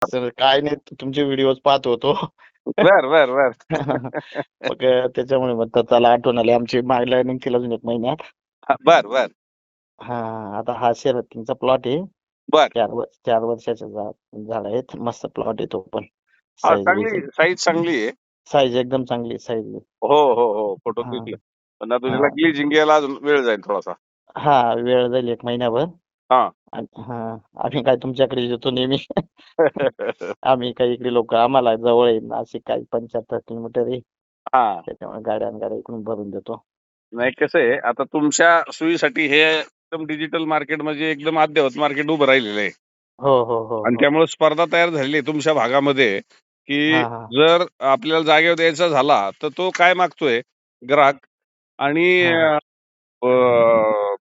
Sir काय नाही, तुमचे व्हिडिओज पाहत होतो. बर बर बर. मग त्याच्यामुळे म्हणतात चला आठवण आली आमची मागल्या निघतील अजून 1 महिन्यात. बर बर हा आता हा शरतीचा प्लॉट आहे. बर. 4 वर्षाचे झाड आहेत. मस्त प्लॉट आहे तो पण. हा, साईज बीज चांगली साईज चांगली आहे. साईज एकदम चांगली साईज. हो हो हो, फोटो हा दिसले. पण आता हा त्याला ग्लिचिंग यायला अजून वेळ जाईल थोडासा. हा वेळ जाईल 1 महिन्याभर. हा. हा आम्ही काय तुमच्याकडे येतो नेहमी. आम्ही काही इकडे लोक आम्हाला जवळ आहे, नाशिक काही 75 किलोमीटर आहे. हा, त्याच्यामुळे गाड्या इकडून भरून देतो. नाही कसं आहे, आता तुमच्या सोयीसाठी हे एकदम डिजिटल मार्केट म्हणजे एकदम अद्ययावत मार्केट उभं राहिलेलं आहे. हो हो हो आणि हो. त्यामुळे स्पर्धा तयार झालेली आहे तुमच्या भागामध्ये, की हा हा जर आपल्याला जागेवर द्यायचा झाला तर तो काय मागतोय ग्राहक, आणि हा.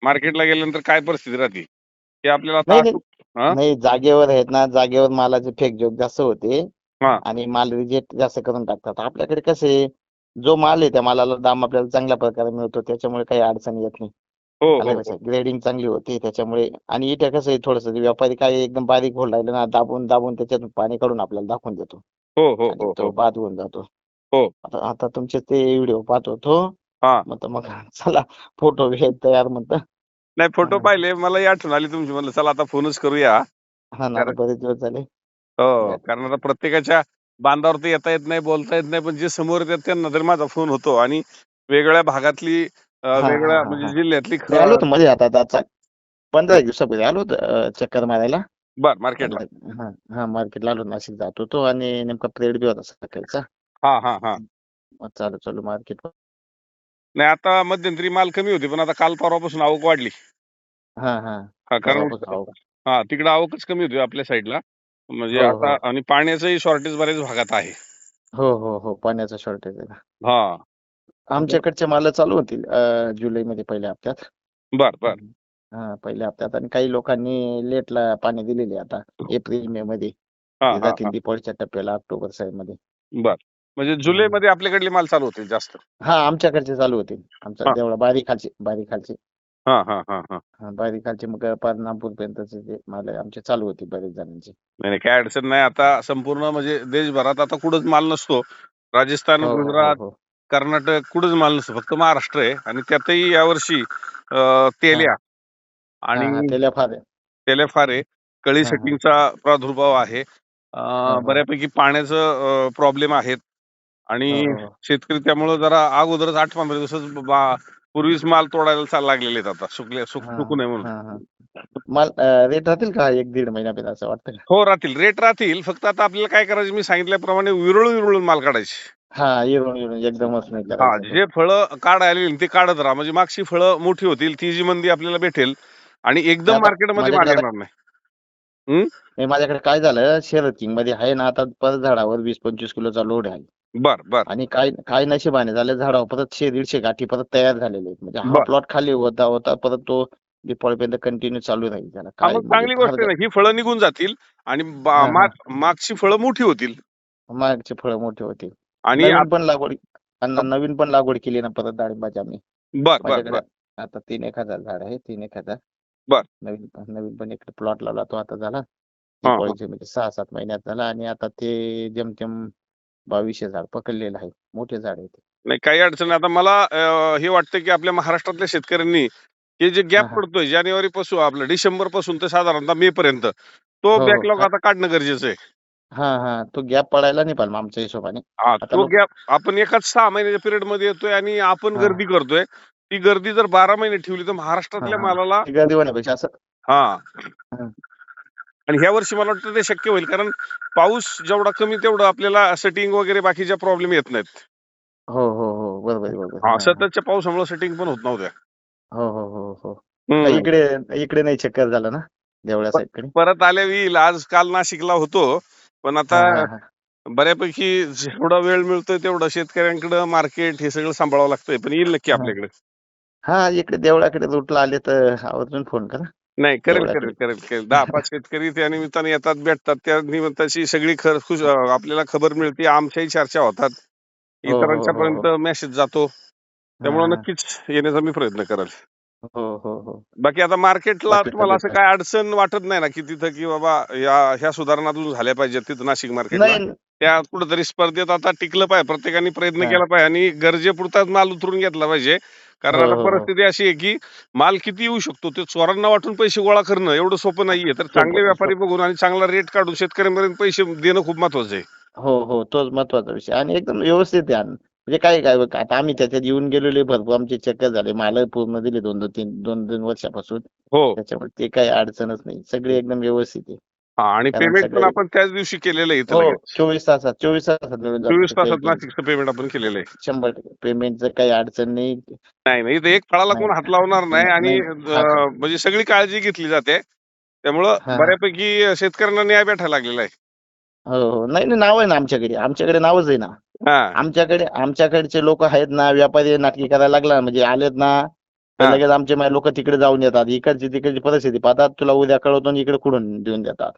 मार्केटला गेल्यानंतर काय परिस्थिती राहते ते आपल्याला आता नाही नाही हा नाही, जागेवर आहेत ना, जागेवर मालाचे फेक जोक जास्त होते हा आणि माल रिजेक्ट जास्त करून टाकतात. आपल्याकडे कसं आहे, जो माल आहे त्या मालाला दाम आपल्याला चांगल्या प्रकारे मिळतो, त्याच्यामुळे काही अडचण येत नाही. हो हो आलं हो लक्षात, ग्रेडिंग चांगली होते त्याच्यामुळे. आणि इथे कसं आहे, थोडस व्यापारी काय एकदम बारीक होल राहिलं ना, दाबून दाबून त्याच्यातून पाणी काढून आपल्याला दाखवून देतो हो हो आणि हो तो हो बाद होऊन जातो. हो. आता आता तुमचे ते व्हिडिओ पाहत होतो, हा, मग चला फोटो घ्यायला तयार म्हणतं. नाही फोटो हा पाहिले, मलाही आठवण आली तुमची, म्हणलं चला आता फोनच करूया. हा ना, आता कारण बरेच दिवस झाले. हो, कारण आता प्रत्येकाच्या बांधावर तर येता येत नाही, बोलता येत नाही, पण जे समोर येतात त्यांना तरी माझा फोन होतो. आणि वेगळ्या भागातली हा हा वेगळ्या हा म्हणजे हा जिल्ह्यातली मी आलो होतो मध्ये, आता 15 एक दिवसापूर्वी आलो होतो चक्कर मारायला. बर मार्केटला. 15 हा हा मार्केटला आलो, नाशिक जात होतो आणि नेमका पिरियड बी होता सकाळचा. हा हा हा. मग चालू चालू मार्केट. नाही, आता मध्यंतरी माल कमी होती, पण आता काल परवापासून आवक वाढली. हा हा हा, कारण परवापासून आहो. हा तिकडे आवकच कमी होती आपल्या साईडला. म्हणजे हो आता हो आणि पाण्याचंही शॉर्टेज बऱ्याच भागात आहे. हो हो हो, पाण्याचा शॉर्टेज आहे ना. हा. आमच्याकडचे माल चालू होतील जुलैमध्ये पहिल्या हप्त्यात. बर बर हा पहिल्या हप्त्यात. आणि काही लोकांनी लेटला पाणी दिलेले आता एप्रिल मे मध्ये. हा ते हा जातील हा. दीपावलीच्या टप्प्याला ऑक्टोबर साइड मध्ये. बर, म्हणजे जुलैमध्ये आपल्याकडले माल चालू होतील जास्त. हा आमच्याकडचे चालू होतील. आमचा हा तेवढा बारीक खालचे. हा हा हा हा. हा बारीक खालचे मग पार नागपूर पर्यंतचे जे माल आहे आमचे चालू होते बरेच जणांचे. नाही नाही, काय अडचण नाही. आता संपूर्ण म्हणजे देशभरात आता कुठंच माल नसतो. राजस्थान, हो हो हो गुजरात, हो. कर्नाटक कुठंच माल नसतो, फक्त महाराष्ट्र आहे. आणि त्यातही यावर्षी हा तेल्या हा हा आणि त्याला फार आहे. तेल्याफारे, कळी हा हा सेटिंगचा प्रादुर्भाव आहे. हो हो बऱ्यापैकी पाण्याचं प्रॉब्लेम आहेत. आणि हो हो शेतकरी त्यामुळं जरा अगोदरच 8-15 दिवस पूर्वीच माल तोडायला लागलेले आहेत आता, हा सुकू नये म्हणून. हा हा. माल रेट राहतील का 1-1.5 महिन्यापर्यंत असं वाटतं का? हो राहतील, रेट राहतील. फक्त आता आपल्याला काय करायचं, मी सांगितल्याप्रमाणे विरळून विरळून माल काढायचे. हा येऊन येऊन एकदमच नाही हा, करायचं ते. जे फळं काढायला येईल ते काढत राहा, म्हणजे मागची फळं मोठी होतील, ती जी मंदी आपल्याला भेटेल. आणि नाही एकदम आता मार्केटमध्ये माल माझ्याकडे आता येणार नाही. हम्म? नाही, माझ्याकडे काय झालं, शरद किंग मध्ये आहे ना, आता परत झाडावर 20-25 किलोचा लोड आहे. बर बर आणि काय काय नशिबाने झालं, झाडावर परत 100-150 गाठी परत तयार झालेले आहेत. म्हणजे हा बर. प्लॉट खाली होता होता परत तो दीपावलीपर्यंत कंटिन्यू चालू राहील. त्याला हा, काय मग म्हणजे चांगली फार गोष्ट आहे ना, ही फळं निघून जातील. आणि हा हा मागची फळं मोठी होतील. मागचे फळं मोठे होते. आणि नवीन पण लागवड अन्न नवीन पण लागवड केली ना परत डाळिंबाची आम्ही. बर बर माझ्याकडे बर आता 3,000 झाड आहे, 3,000. बर. नवीन पण इकडे प्लॉट लावला तो आता झाला हा हा. दीपावलीचे म्हणजे 6-7 महिन्यात झाला. आणि आता ते जेमतेम 2200 झाड पकडलेलं आहे, मोठे झाड आहे ते. नाही, काही अडचण नाही. आता मला हे वाटतं की आपल्या महाराष्ट्रातल्या शेतकऱ्यांनी हे जे हा गॅप हा पडतोय जानेवारी पासून, आपलं डिसेंबर पासून तर साधारणतः मे पर्यंत, तो हो हो बॅकलॉग आता काढणं गरजेचं आहे. हा हा तो गॅप पडायला नाही पाहिजे आमच्या हिशोबाने. हा, आता तो लोक गॅप आपण एकाच 6 महिन्याच्या पिरियड मध्ये येतोय आणि आपण हा गर्दी करतोय. ती गर्दी जर 12 महिने ठेवली तर हा महाराष्ट्रातल्या हा मालाला. ती गर्दी होण्यापेक्षा असं. हा, हा. आणि ह्या वर्षी मला वाटतं ते शक्य होईल, कारण पाऊस जेवढा कमी तेवढं आपल्याला सेटिंग वगैरे बाकीच्या प्रॉब्लेम येत नाहीत. हो हो हो बरोबर आहे, बरोबर आहे. हा, हा हा सततच्या पावसामुळे सेटिंग पण होत नव्हत्या. हो हो हो हो. काही हम्म. इकडे इकडे नाही चक्कर झालं ना देवळा साईड कडे. परत आल्या येईल. आज काल नाशिकला होतो, पण आता हा हा हा बऱ्यापैकी जेवढा वेळ मिळतोय तेवढा शेतकऱ्यांकडे मार्केट हे सगळं सांभाळावं लागतंय. पण येईल नक्की हा आपल्याकडे. हा इकडे देवळाकडे रूटला आले तर आवर्जून फोन करा. नाही, करेल करेल देवळाकडे करेल करेल. 10-5 शेतकरी त्या निमित्ताने येतात, भेटतात. त्या निमित्ताची सगळी आपल्याला खबर मिळते, आमच्याही चर्चा होतात, हो हो इतरांच्या हो हो पर्यंत मेसेज जातो. हा त्यामुळे हा नक्कीच येण्याचा मी प्रयत्न करेल. हो हो हो. बाकी आता मार्केटला बाकी तुम्हाला तब्येत असं पाणी. काय अडचण वाटत नाही ना, की तिथं की बाबा ह्या सुधारणा अजून झाल्या पाहिजेत तिथं नाशिक मार्केटला? नाही. त्या कुठेतरी स्पर्धेत आता टिकलं पाहिजे. प्रत्येकाने प्रयत्न हा. केला पाहिजे आणि गरजेपुरताच माल उतरून घेतला पाहिजे. कारण हो आता हो हो. परिस्थिती अशी आहे, की माल किती येऊ शकतो ते चोरांना वाटून पैसे गोळा करणं एवढं सोपं नाहीये. तर चांगले सोपं व्यापारी बघून आणि चांगला रेट काढून शेतकऱ्यांपर्यंत पैसे देणं खूप महत्वाचं आहे. हो हो, तोच महत्वाचा विषय आणि एकदम व्यवस्थित आहे म्हणजे काय काय बघ, आता आम्ही त्याच्यात येऊन गेलेले भरपूर आमचे चक्कर झाले, माल पूर्ण दिले 2-2 वर्षापासून. हो. त्याच्यामुळे ते काही अडचणच नाही, सगळे एकदम व्यवस्थित आहे. हां आणि कारण पेमेंट पण सगळे आपण त्याच दिवशी केलेलं आहे इथं हो, लगेच. 24 तासात मिळून जातं 24 ते काही तासात टेन्शन. नाशिकचं पेमेंट आपण केलेलं आहे. 100% पेमेंटचं काही अडचण नाही. नाही, नाही. इथं एक फळाला नाही कोण हात लावणार नाही नाही आणि नाही. हा का. म्हणजे सगळी काळजी घेतली जाते. त्यामुळं हा हा. बऱ्यापैकी शेतकऱ्यांना न्याय भेटायला लागलेला आहे. हो हो, नाही नाही, नाव आहे ना आमच्याकडे नावच आहे ना. हां, आमच्याकडचे लोक आहेत ना, व्यापारी नाटकी करायला लागला म्हणजे आलेत ना, तर हां. लगेच आमचे लोक तिकडे जाऊन येतात. इकडची तिकडची परिस्थिती पाहतात, तुला उद्या कळवतो आणि इकडे कुठून देऊन देतात.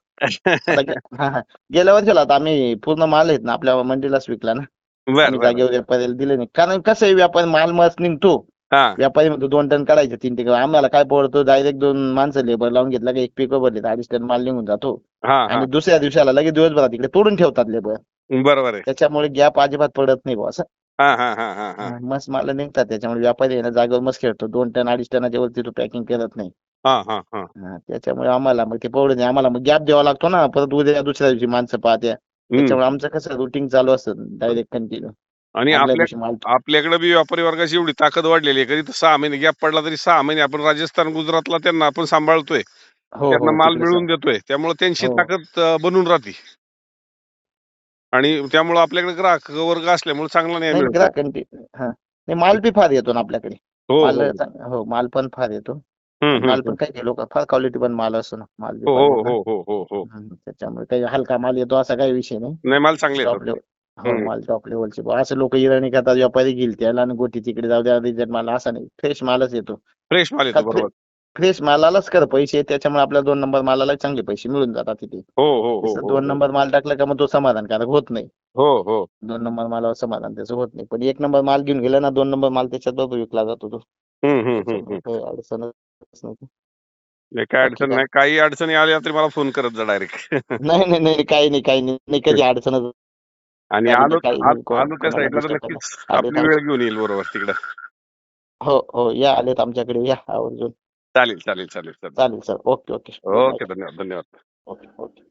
आता हा हा, गेल्या वर्षीला आता आम्ही पूर्ण माल आहेत ना आपल्या मंडीलाच विकला ना. बरं, आम्ही बरं. जागेवर व्यापाऱ्याला दिले नाही, कारण कसं आहे, व्यापारी माल मस्त निघतो. हां, व्यापारी म्हणतो 2 टन काढायचे, 3 टन. आम्हाला काय पडतो, डायरेक्ट 2 माणसं लेबर लावून घेतला की 1 पिको भरले तर 2.5 टन माल निघून जातो. हां, हां. आणि दुसऱ्या दिवसाला लगेच दिवसभरात इकडे तोडून ठेवतात लेबर. बरोबर आहे. त्याच्यामुळे गॅप अजिबात पडत नाही बुवा असं. हां, हां, हां, हां, हां. मस्त माल निघतात, त्याच्यामुळे व्यापारी आहे ना जागेवर मस्त खेळतो. 2 टन 2.5 टनाच्या वरती तो पॅकिंग करत नाही. हां, हां, हां. त्याच्यामुळे आम्हाला मग ते परवडत नाही. आम्हाला मग गॅप द्यावा लागतो ना, परत उद्या दुसऱ्या दिवशी माणसं पाहत्या. हं. त्याच्यामुळे आमचं कसं रुटीन चालू असतं डायरेक्ट कंटिन्यू. आणि आदल्या दिवशी माल. आपल्याकडे बी व्यापारी वर्गाची एवढी ताकद वाढलेली आहे. कधी तर 6 महिने गॅप पडला तरी 6 महिने आपण राजस्थान, गुजरातला त्यांना आपण सांभाळतोय. हो त्यांना हो, माल तिकडे मिळवून देतोय. त्यामुळे त्यांची हो. ताकद बनून राहते. आणि त्यामुळे आपल्याकडे ग्राहक वर्ग असल्यामुळे चांगला न्याय नाही मिळतो. ग्राहक नाही, माल बी फार येतो ना आपल्याकडे. हो, माल हो. हो, माल पण फार येतो. हं, आणि हं, माल हं. पण काही काही लोक फार क्वालिटी पण माल असतो ना, माल बी हो, फार हो, येतो. हो, हो, हो, हो. त्याच्यामुळे काही हलका माल येतो असा काही विषय नाही. नाही माल चांगले येतात. Top level. हो, हं. माल टॉप लेवलचे. असं लोक इराणी करतात, व्यापारी घेईल त्याला आणि गोटी तिकडे जाऊ द्या, रिजेक्ट माल असा नाही, फ्रेश मालच येतो. फ्रेश माल येतो बरोबर. फ्रेश मालालाच कर पैसे, त्याच्यामुळे आपल्या 2 नंबर मालाला चांगले पैसे मिळून जातात तिथे. हो, हो, हो, तसं हो, 2 हो. नंबर माल टाकला का मग तो समाधानकारक होत नाही. हो, हो. 2 नंबर मालावर समाधान त्याचं होत नाही. पण 1 नंबर माल घेऊन गेला ना, 2 नंबर माल त्याच्यात बरोबर विकला जातो तो. हं, हं, हं, त्याच्यामुळे हं. काही अडचणच नाही. नाही काही बाकी अडचण काय. नाही. काही अडचणी आल्या तरी मला फोन करत जा डायरेक्ट. नाही नाही नाही, काही नाही काही नाही नाही, कधी अडचणच आणि झाली तर आलो काही नाही, आलो त्या कोणाला साईडला तर डिस्टर्ब नक्कीच करणार आले तर आपली वेळ घेऊन येईल बरोबर तिकडं. हो हो, या आलेत आमच्याकडे, या आवर्जून. चालेल, चालेल, चालेल, चालेल. चालेल sir, okay okay, good okay. Night. धन्यवाद, धन्यवाद. Okay okay.